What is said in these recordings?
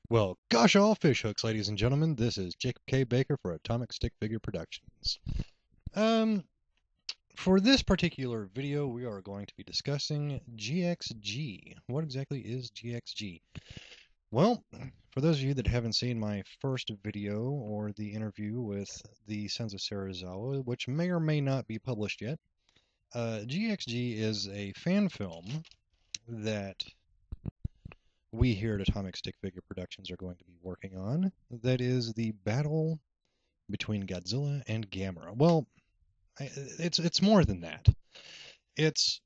Well, gosh all fish hooks, ladies and gentlemen. This is Jacob K. Baker for Atomic Stick Figure Productions. Um, for this particular video, we are going to be discussing GXG. What exactly is GXG? Well, for those of you that haven't seen my first video or the interview with the Sons of Sarazawa, which may or may not be published yet, GXG is a fan film that we here at Atomic Stick Figure Productions are going to be working on. That is the battle between Godzilla and Gamera. Well, it's more than that. It's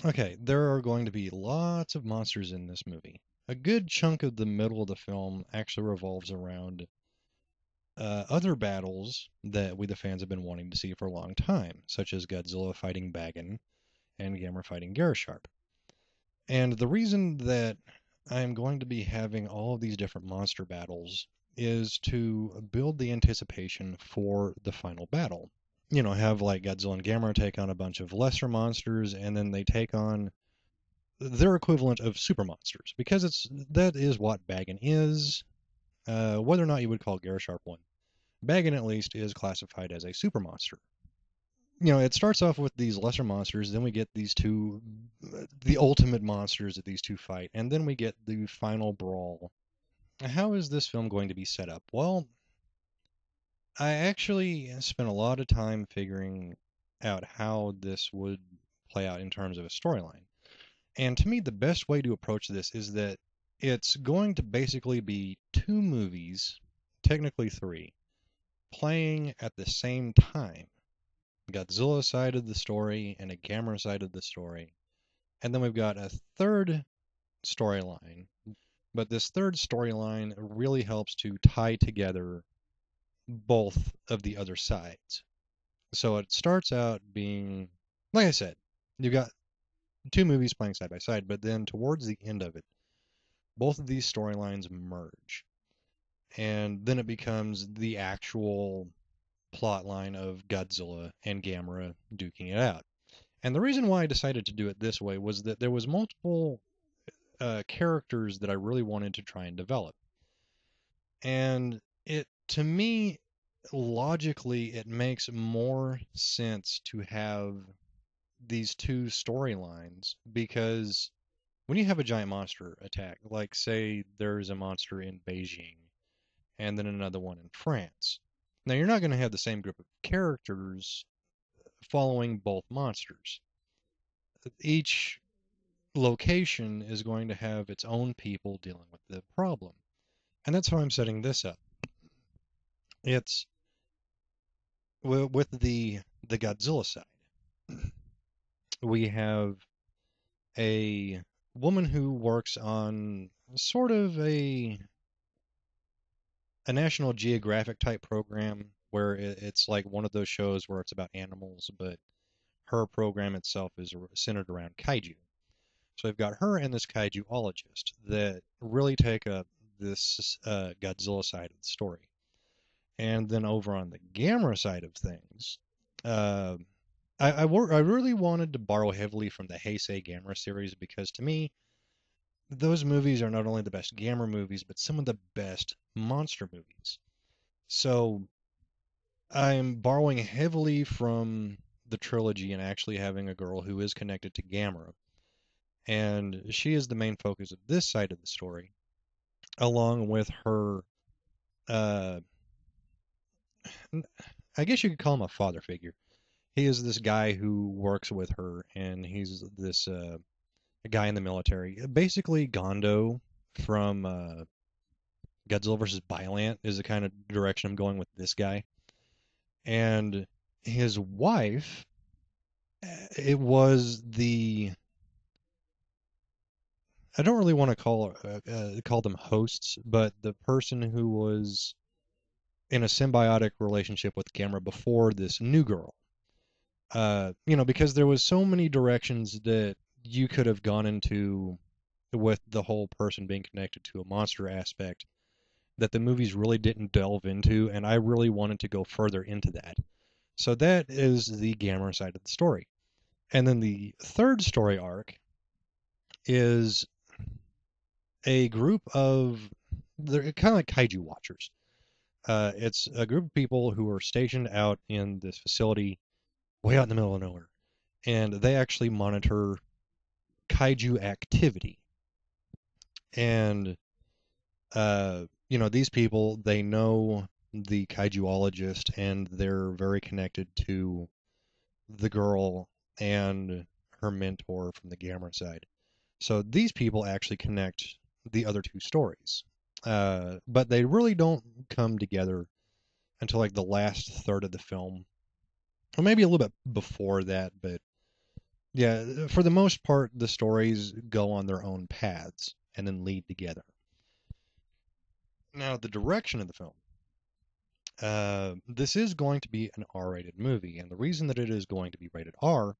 okay. There are going to be lots of monsters in this movie. A good chunk of the middle of the film actually revolves around other battles that we the fans have been wanting to see for a long time, such as Godzilla fighting Bagan and Gamera fighting Garasharp. And the reason that I'm going to be having all of these different monster battles is to build the anticipation for the final battle. You know, have like Godzilla and Gamera take on a bunch of lesser monsters, and then they take on their equivalent of super monsters, because that is what Bagan is. Whether or not you would call Garasharp one, Bagan at least is classified as a super monster. You know, it starts off with these lesser monsters, then we get these two, the ultimate monsters that these two fight, and then we get the final brawl. How is this film going to be set up? Well, I actually spent a lot of time figuring out how this would play out in terms of a storyline. And to me, the best way to approach this is that it's going to basically be two movies, technically three, playing at the same time. Godzilla side of the story and a Gamera side of the story. And then we've got a third storyline. But this third storyline really helps to tie together both of the other sides. So it starts out being, like I said, you've got two movies playing side by side, but then towards the end of it, both of these storylines merge. And then it becomes the actual plot line of Godzilla and Gamera duking it out. And the reason why I decided to do it this way was that there was multiple characters that I really wanted to try and develop. And it, to me, logically, it makes more sense to have these two storylines because when you have a giant monster attack, like say there's a monster in Beijing and then another one in France. Now you're not going to have the same group of characters following both monsters. Each location is going to have its own people dealing with the problem. And that's how I'm setting this up. It's with the Godzilla side. We have a woman who works on sort of a National Geographic type program where it's like one of those shows where it's about animals, but her program itself is centered around kaiju. So they've got her and this kaijuologist that really take up this Godzilla side of the story. And then over on the Gamera side of things, uh, I really wanted to borrow heavily from the Heisei Gamera series because to me, those movies are not only the best Gamera movies, but some of the best monster movies. So I'm borrowing heavily from the trilogy and actually having a girl who is connected to Gamera. And she is the main focus of this side of the story, along with her, uh, I guess you could call him a father figure. He is this guy who works with her, and he's this guy in the military. Basically, Gondo from Godzilla vs. Biollante is the kind of direction I'm going with this guy. And his wife, it was the I don't really want to call them hosts, but the person who was in a symbiotic relationship with Gamera before this new girl. You know, because there was so many directions that you could have gone into with the whole person being connected to a monster aspect that the movies really didn't delve into, and I really wanted to go further into that. So that is the Gamera side of the story. And then the third story arc is a group of, they're kind of like kaiju watchers. It's a group of people who are stationed out in this facility way out in the middle of nowhere, and they actually monitor kaiju activity. And these people, they know the kaijuologist, and they're very connected to the girl and her mentor from the Gamera side. So these people actually connect the other two stories. But they really don't come together until like the last third of the film, or maybe a little bit before that. But yeah, for the most part, the stories go on their own paths and then lead together. Now, the direction of the film. This is going to be an R-rated movie, and the reason that it is going to be rated R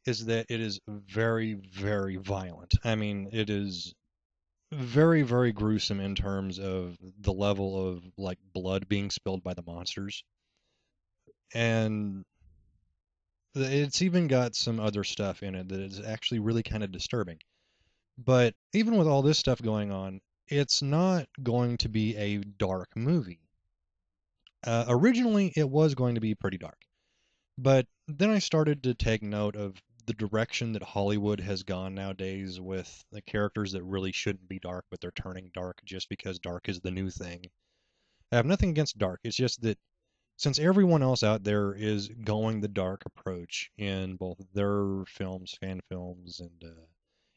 is that it is very, very violent. I mean, it is very, very gruesome in terms of the level of like blood being spilled by the monsters. And it's even got some other stuff in it that is actually really kind of disturbing. But even with all this stuff going on, it's not going to be a dark movie. Originally, it was going to be pretty dark. But then I started to take note of the direction that Hollywood has gone nowadays with the characters that really shouldn't be dark, but they're turning dark just because dark is the new thing. I have nothing against dark. It's just that since everyone else out there is going the dark approach in both their films, fan films, and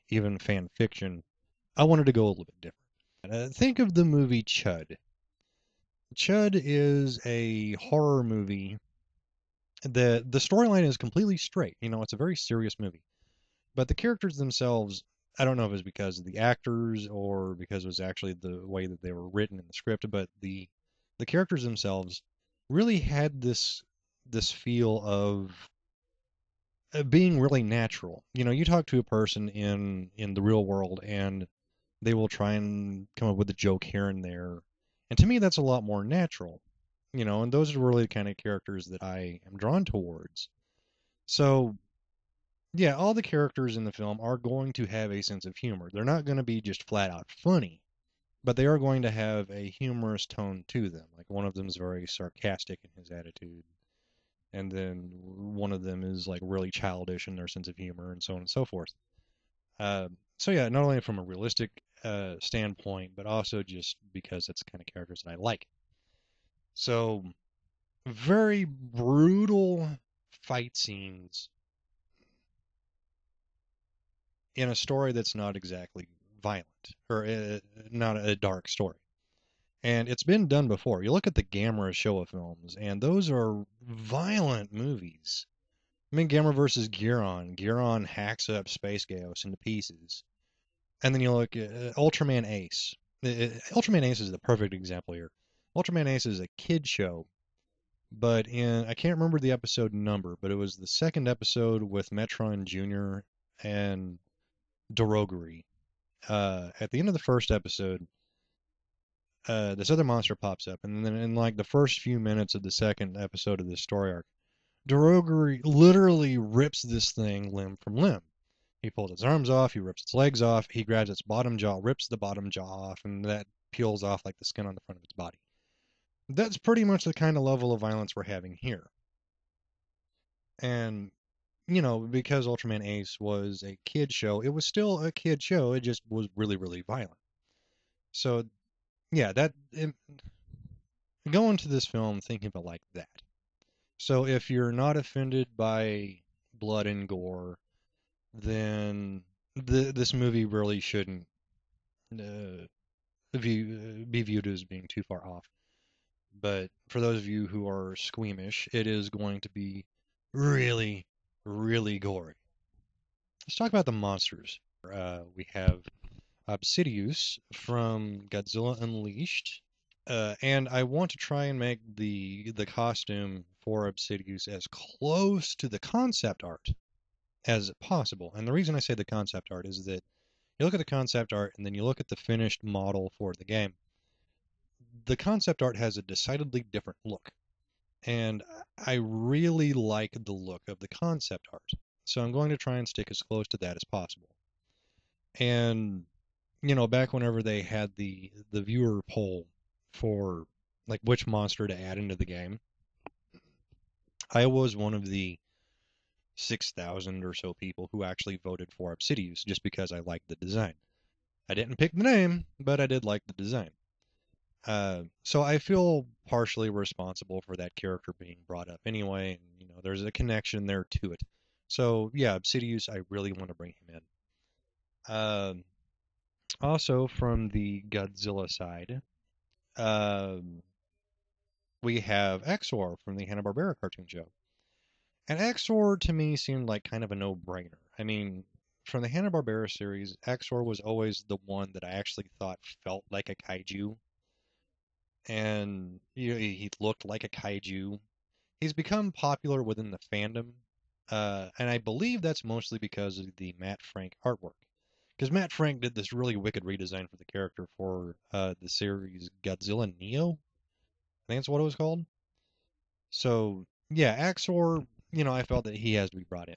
even fan fiction, I wanted to go a little bit different. Think of the movie Chud. Chud is a horror movie. The storyline is completely straight. It's a very serious movie. But the characters themselves, I don't know if it was because of the actors or because it was actually the way that they were written in the script, but the characters themselves really had this feel of being really natural. You talk to a person in the real world, and they will try and come up with a joke here and there. And to me, that's a lot more natural. And those are really the kind of characters that I am drawn towards. So, yeah, all the characters in the film are going to have a sense of humor. They're not going to be just flat out funny, but they are going to have a humorous tone to them. Like one of them is very sarcastic in his attitude, and then one of them is like really childish in their sense of humor, and so on and so forth. So yeah, not only from a realistic standpoint, but also just because it's the kind of characters that I like. So very brutal fight scenes in a story that's not exactly violent or not a dark story. And it's been done before. You look at the Gamera Showa films, and those are violent movies. I mean, Gamera versus Giron. Giron hacks up Space Gyaos into pieces. And then you look at Ultraman Ace. Ultraman Ace is the perfect example here. Ultraman Ace is a kid show, but I can't remember the episode number, but it was the second episode with Metron Jr. and Doroguri. At the end of the first episode, this other monster pops up, and then in like the first few minutes of the second episode of this story arc, Doroguri literally rips this thing limb from limb. He pulls its arms off, he rips its legs off, he grabs its bottom jaw, rips the bottom jaw off, and that peels off like the skin on the front of its body. That's pretty much the kind of level of violence we're having here. And, because Ultraman Ace was a kid show, it was still a kid show, it just was really, really violent. So, yeah, go into this film thinking of it like that. So if you're not offended by blood and gore, then this movie really shouldn't uh, be viewed as being too far off. But for those of you who are squeamish, it is going to be really, really gory. Let's talk about the monsters. We have Obsidius from Godzilla Unleashed. And I want to try and make the costume for Obsidius as close to the concept art as possible. And the reason I say the concept art is that you look at the concept art and then you look at the finished model for the game. The concept art has a decidedly different look. And I really like the look of the concept art. So I'm going to try and stick as close to that as possible. And back whenever they had the viewer poll for like which monster to add into the game, I was one of the 6,000 or so people who actually voted for Obsidius just because I liked the design. I didn't pick the name, but I did like the design. So I feel partially responsible for that character being brought up anyway, and there's a connection there to it. So yeah, Obsidius, I really want to bring him in. Also from the Godzilla side, um, we have Exor from the Hanna-Barbera cartoon show. And Exor to me seemed like kind of a no-brainer. I mean, from the Hanna-Barbera series, Exor was always the one that I actually thought felt like a kaiju, and he looked like a kaiju. He's become popular within the fandom, and I believe that's mostly because of the Matt Frank artwork. Because Matt Frank did this really wicked redesign for the character for the series Godzilla Neo. I think that's what it was called. So yeah, Axor, I felt that he has to be brought in.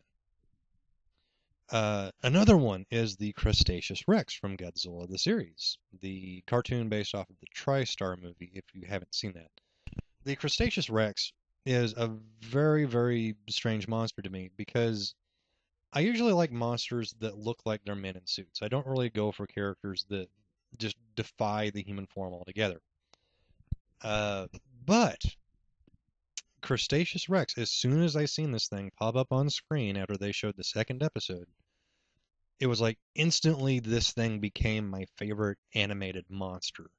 Another one is the Crustaceous Rex from Godzilla the series, the cartoon based off of the TriStar movie. If you haven't seen that, the Crustaceous Rex is a very, very strange monster to me because I usually like monsters that look like they're men in suits. I don't really go for characters that just defy the human form altogether. Uh, but Crustaceous Rex, as soon as I seen this thing pop up on screen after they showed the second episode, it was like instantly this thing became my favorite animated monster.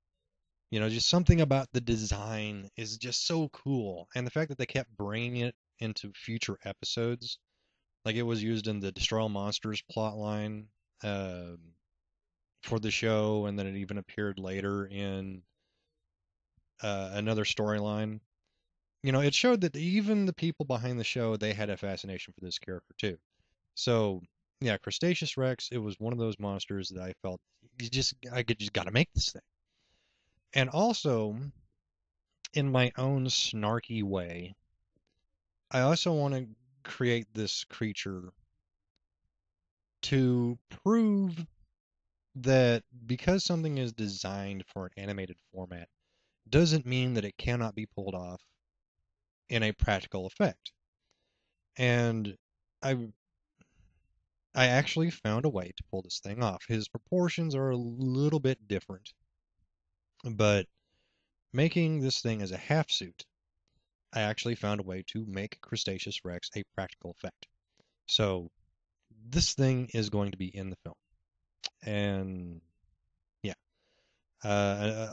Just something about the design is just so cool. And the fact that they kept bringing it into future episodes, like it was used in the Destroy All Monsters plotline um, for the show, and then it even appeared later in another storyline. It showed that even the people behind the show, they had a fascination for this character too. So, yeah, Crustaceous Rex, it was one of those monsters that I felt I could just gotta make this thing. And also, in my own snarky way, I also want to create this creature to prove that because something is designed for an animated format doesn't mean that it cannot be pulled off in a practical effect. And I I actually found a way to pull this thing off. His proportions are a little bit different, but making this thing as a half suit, I actually found a way to make Crustaceous Rex a practical effect. So this thing is going to be in the film. And yeah.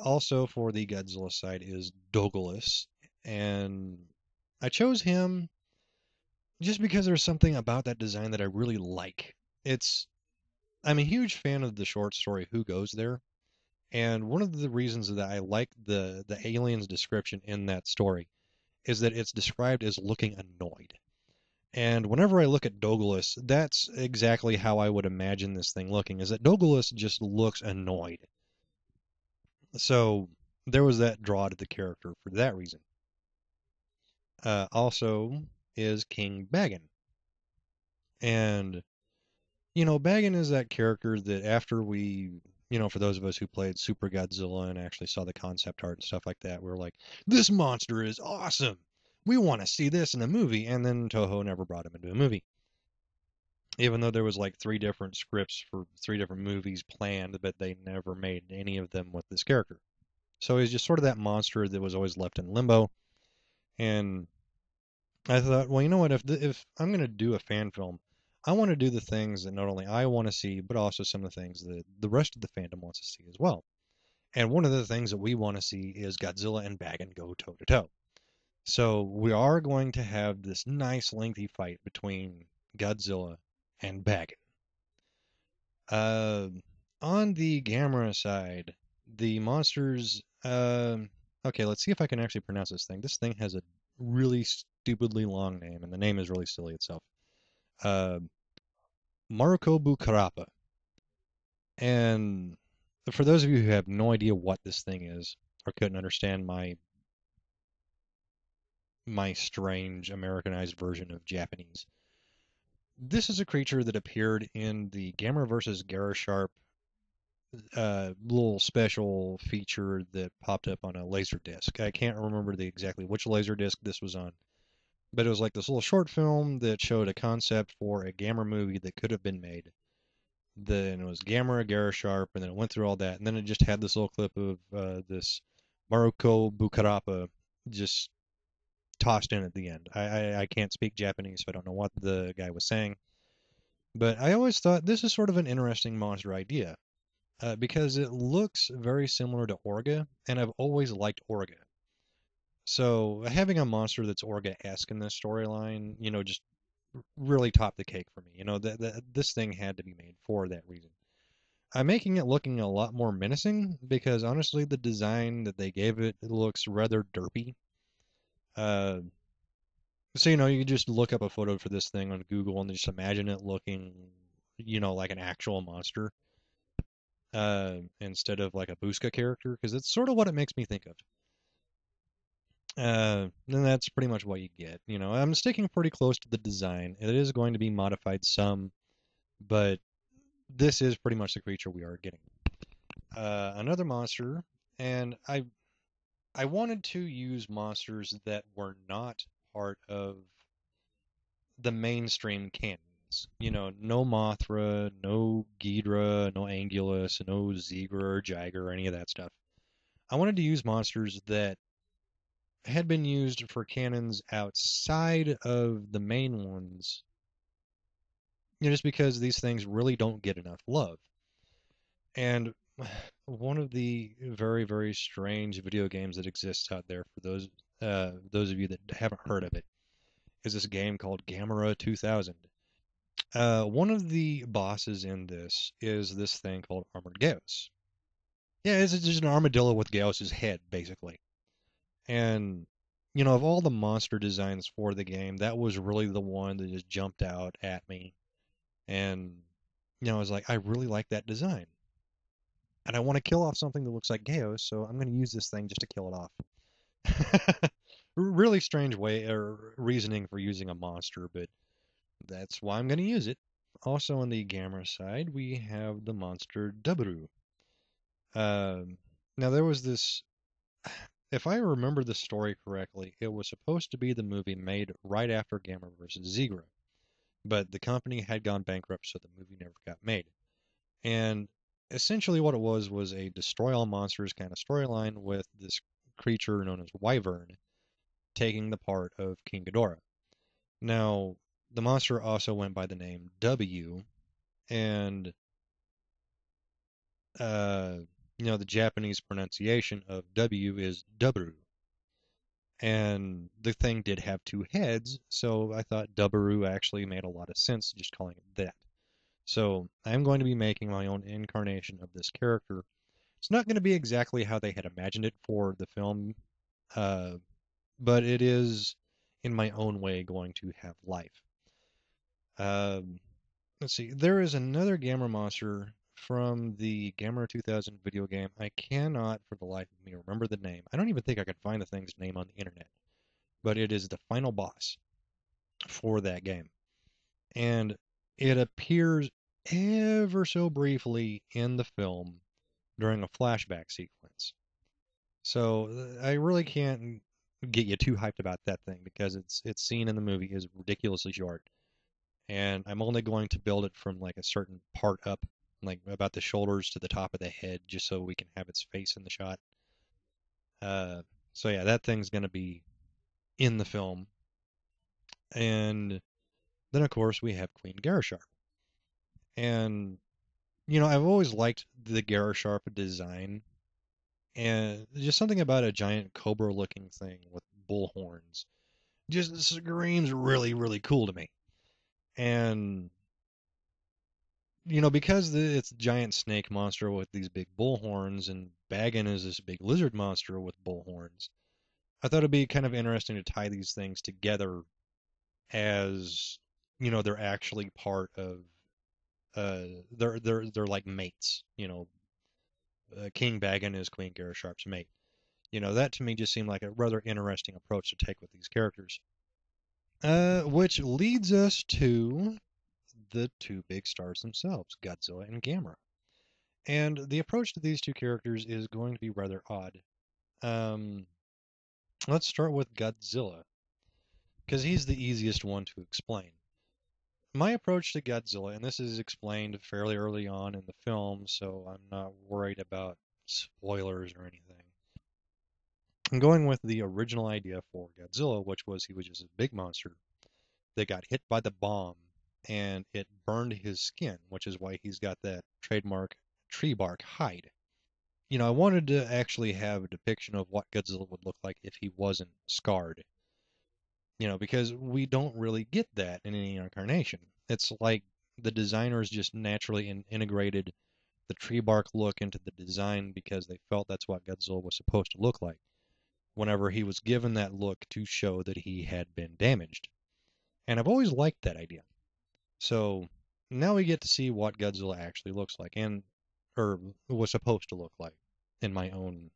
Also for the Godzilla side is Douglas. And I chose him just because there's something about that design that I really like. I'm a huge fan of the short story Who Goes There? And one of the reasons that I like the alien's description in that story is that it's described as looking annoyed. And whenever I look at Douglas, that's exactly how I would imagine this thing looking, is that Douglas just looks annoyed. So there was that draw to the character for that reason. Also is King Bagan. And, Bagan is that character that after for those of us who played Super Godzilla and actually saw the concept art and stuff like that, we were like, this monster is awesome. We want to see this in a movie. And then Toho never brought him into a movie. Even though there was like 3 different scripts for 3 different movies planned, but they never made any of them with this character. So he's just sort of that monster that was always left in limbo. And I thought, well, you know what? If I'm going to do a fan film, I want to do the things that not only I want to see, but also some of the things that the rest of the fandom wants to see as well. And one of the things that we want to see is Godzilla and Bagan go toe to toe. So we are going to have this nice lengthy fight between Godzilla and Bagan. On the Gamera side, the monsters. Okay, let's see if I can actually pronounce this thing. This thing has a really stupidly long name, and the name is really silly itself. Uh, Marukobu Karappa. And for those of you who have no idea what this thing is, or couldn't understand my strange Americanized version of Japanese, this is a creature that appeared in the Gamera vs. Garasharp little special feature that popped up on a laser disc. I can't remember exactly which laser disc this was on, but it was like this little short film that showed a concept for a Gamera movie that could have been made. Then it was Gamera, Gara Sharp, and then it went through all that, and then it just had this little clip of this Maruko Bukarapa just tossed in at the end. I can't speak Japanese, so I don't know what the guy was saying. But I always thought this is sort of an interesting monster idea because it looks very similar to Orga, and I've always liked Orga. So having a monster that's Orga-esque in this storyline, just really topped the cake for me. This thing had to be made for that reason. I'm making it looking a lot more menacing because honestly, the design that they gave it looks rather derpy. Uh, so you can just look up a photo for this thing on Google and just imagine it looking, like an actual monster, instead of like a Busca character, because it's sort of what it makes me think of. And that's pretty much what you get. I'm sticking pretty close to the design. It is going to be modified some, but this is pretty much the creature we are getting. Another monster, and I wanted to use monsters that were not part of the mainstream canons. No Mothra, no Ghidra, no Angulus, no Zegra or Jiger or any of that stuff. I wanted to use monsters that had been used for canons outside of the main ones, just because these things really don't get enough love. And one of the very, very strange video games that exists out there for those of you that haven't heard of it is this game called Gamera 2000. One of the bosses in this is this thing called Armored Gyaos. Yeah, it's just an armadillo with Gyaos' head, basically. And, of all the monster designs for the game, that was really the one that just jumped out at me. And, I was like, I really like that design. And I want to kill off something that looks like Gyaos, so I'm going to use this thing just to kill it off. Really strange way or reasoning for using a monster, but that's why I'm going to use it. Also on the Gamera side, we have the monster Dubru. Now there was this, if I remember the story correctly, it was supposed to be the movie made right after Gamera versus Zegra, but the company had gone bankrupt, so the movie never got made. And essentially what it was a destroy all monsters kind of storyline with this creature known as Wyvern taking the part of King Ghidorah. Now, the monster also went by the name W, and uh, the Japanese pronunciation of W is Dubru. And the thing did have two heads, so I thought Duburu actually made a lot of sense just calling it that. So I'm going to be making my own incarnation of this character. It's not going to be exactly how they had imagined it for the film, uh, but it is, in my own way, going to have life. Um, let's see. There is another Gamera monster from the Gamera 2000 video game. I cannot, for the life of me, remember the name. I don't even think I could find the thing's name on the internet, but it is the final boss for that game. And it appears ever so briefly in the film during a flashback sequence. So I really can't get you too hyped about that thing because its scene in the movie is ridiculously short, and I'm only going to build it from like a certain part up, like about the shoulders to the top of the head, just so we can have its face in the shot. Uh, so yeah, that thing's gonna be in the film, and then of course we have Queen Garasharp, and I've always liked the Garasharp design, and just something about a giant cobra-looking thing with bull horns just screams really, really cool to me. And because it's a giant snake monster with these big bull horns, and Bagan is this big lizard monster with bull horns, I thought it'd be kind of interesting to tie these things together as they're actually part of they're like mates. King Bagan is Queen Garasharp's mate. That to me just seemed like a rather interesting approach to take with these characters. Which leads us to the two big stars themselves, Godzilla and Gamera. And the approach to these two characters is going to be rather odd. Um, let's start with Godzilla, because he's the easiest one to explain. My approach to Godzilla, and this is explained fairly early on in the film, so I'm not worried about spoilers or anything. I'm going with the original idea for Godzilla, which was he was just a big monster that got hit by the bomb and it burned his skin, which is why he's got that trademark tree bark hide. I wanted to actually have a depiction of what Godzilla would look like if he wasn't scarred. Because we don't really get that in any incarnation. It's like the designers just naturally integrated the tree bark look into the design because they felt that's what Godzilla was supposed to look like whenever he was given that look to show that he had been damaged. And I've always liked that idea. So now we get to see what Godzilla actually looks like or was supposed to look like in my own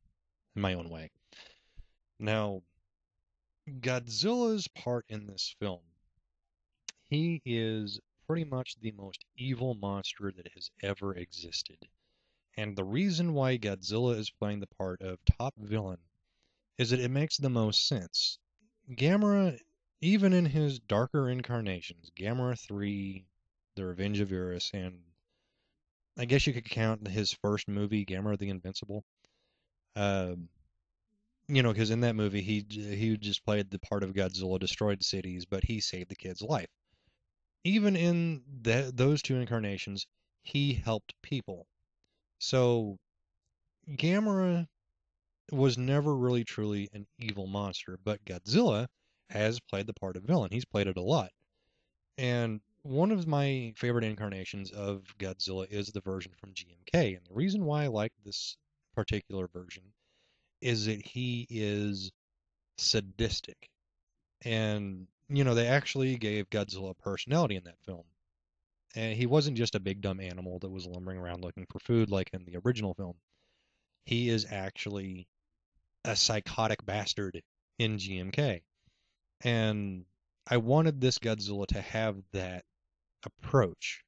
way. Now, Godzilla's part in this film, he is pretty much the most evil monster that has ever existed. And the reason why Godzilla is playing the part of top villain is that it makes the most sense. Gamera, even in his darker incarnations, Gamera 3, The Revenge of Eurus, and I guess you could count his first movie, Gamera the Invincible. Uh, because in that movie he just played the part of Godzilla, destroyed cities, but he saved the kid's life. Even in those two incarnations, he helped people. So Gamera was never really truly an evil monster, but Godzilla has played the part of villain. He's played it a lot. And one of my favorite incarnations of Godzilla is the version from GMK. And the reason why I like this particular version is that he is sadistic. And, they actually gave Godzilla personality in that film. And he wasn't just a big dumb animal that was lumbering around looking for food like in the original film. He is actually a psychotic bastard in GMK. And I wanted this Godzilla to have that approach.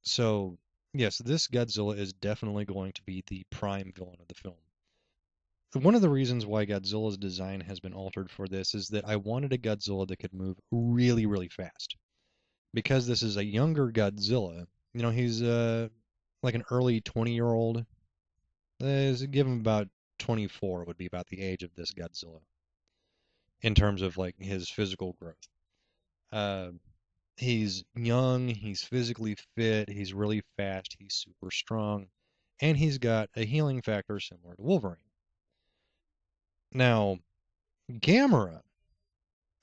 So, yes, this Godzilla is definitely going to be the prime villain of the film. One of the reasons why Godzilla's design has been altered for this is that I wanted a Godzilla that could move really, really fast. Because this is a younger Godzilla, he's like an early 20-year-old. Give him about 24 would be about the age of this Godzilla in terms of like his physical growth. Uh, he's young, he's physically fit, he's really fast, he's super strong, and he's got a healing factor similar to Wolverine. Now, Gamera,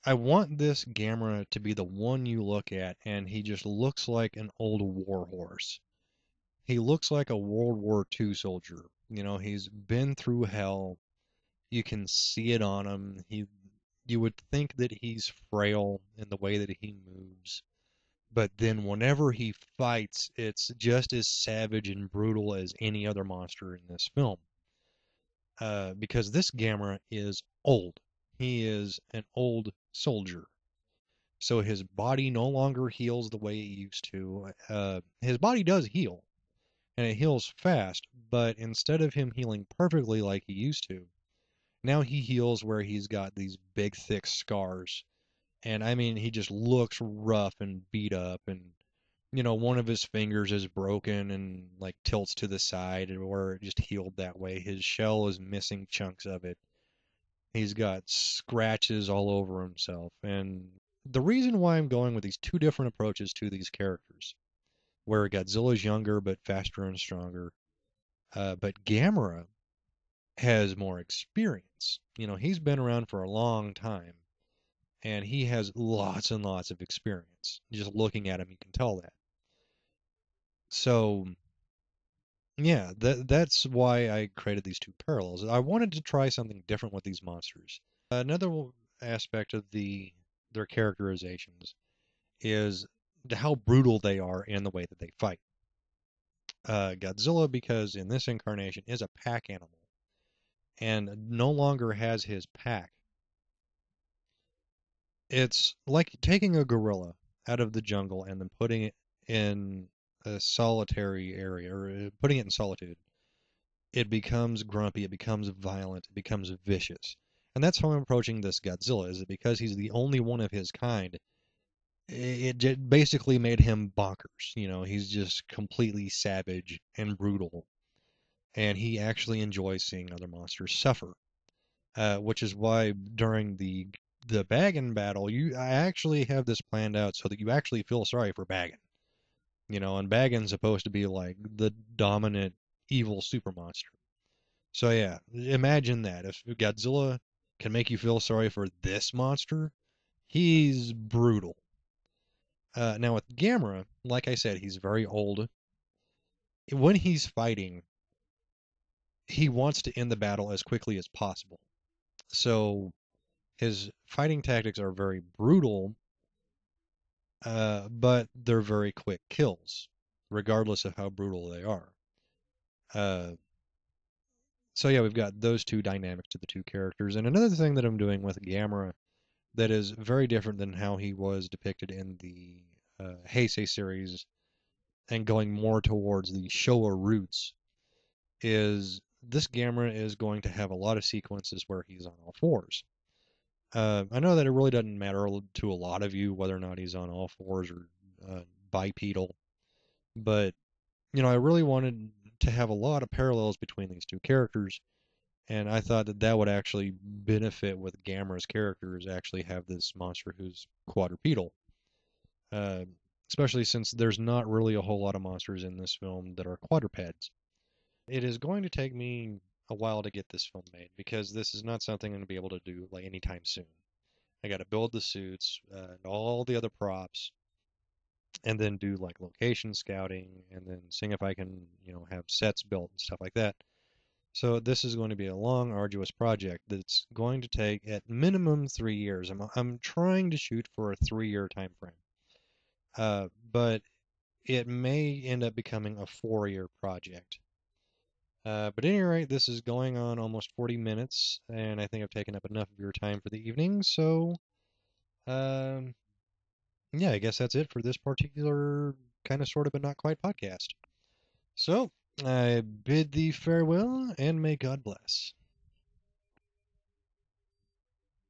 I want this Gamera to be the one you look at, and he just looks like an old war horse. He looks like a World War II soldier. He's been through hell. You can see it on him. You would think that he's frail in the way that he moves. But then whenever he fights, it's just as savage and brutal as any other monster in this film. Because this Gamera is old. He is an old soldier. So his body no longer heals the way it used to. His body does heal, and it heals fast, but instead of him healing perfectly like he used to, now he heals where he's got these big, thick scars. And I mean, he just looks rough and beat up, and one of his fingers is broken and like tilts to the side, or it just healed that way. His shell is missing chunks of it. He's got scratches all over himself. And the reason why I'm going with these two different approaches to these characters, where Godzilla's younger but faster and stronger, but Gamera has more experience. He's been around for a long time, and he has lots and lots of experience. Just looking at him, you can tell that. So, yeah, that's why I created these two parallels. I wanted to try something different with these monsters. Another aspect of their characterizations is how brutal they are in the way that they fight. Godzilla, because in this incarnation, is a pack animal and no longer has his pack. It's like taking a gorilla out of the jungle and then putting it in a solitary area, or putting it in solitude, it becomes grumpy, it becomes violent, it becomes vicious. And that's how I'm approaching this Godzilla, is that because he's the only one of his kind, it basically made him bonkers. He's just completely savage and brutal. And he actually enjoys seeing other monsters suffer. Which is why during the Baggin battle, I actually have this planned out so that you actually feel sorry for Baggin. And Baggin's supposed to be like the dominant evil super monster. So yeah, imagine that. If Godzilla can make you feel sorry for this monster, he's brutal. Now with Gamera, like I said, he's very old. When he's fighting, he wants to end the battle as quickly as possible. So his fighting tactics are very brutal, but they're very quick kills, regardless of how brutal they are. Uh, so yeah, we've got those two dynamics to the two characters. And another thing that I'm doing with Gamera that is very different than how he was depicted in the Heisei series and going more towards the Showa roots is this Gamera is going to have a lot of sequences where he's on all fours. I know that it really doesn't matter to a lot of you whether or not he's on all fours or bipedal, but I really wanted to have a lot of parallels between these two characters, and I thought that that would actually benefit with Gamera's characters actually have this monster who's quadrupedal, uh, especially since there's not really a whole lot of monsters in this film that are quadrupeds. It is going to take me a while to get this film made because this is not something I'm going to be able to do like anytime soon. I got to build the suits and all the other props, and then do like location scouting, and then seeing if I can, have sets built and stuff like that. So this is going to be a long, arduous project that's going to take at minimum 3 years. I'm trying to shoot for a 3-year time frame, but it may end up becoming a 4-year project. But at any rate, this is going on almost 40 minutes, and I think I've taken up enough of your time for the evening. So, um, yeah, I guess that's it for this particular kind of sort of but not quite podcast. So, I bid thee farewell, and may God bless.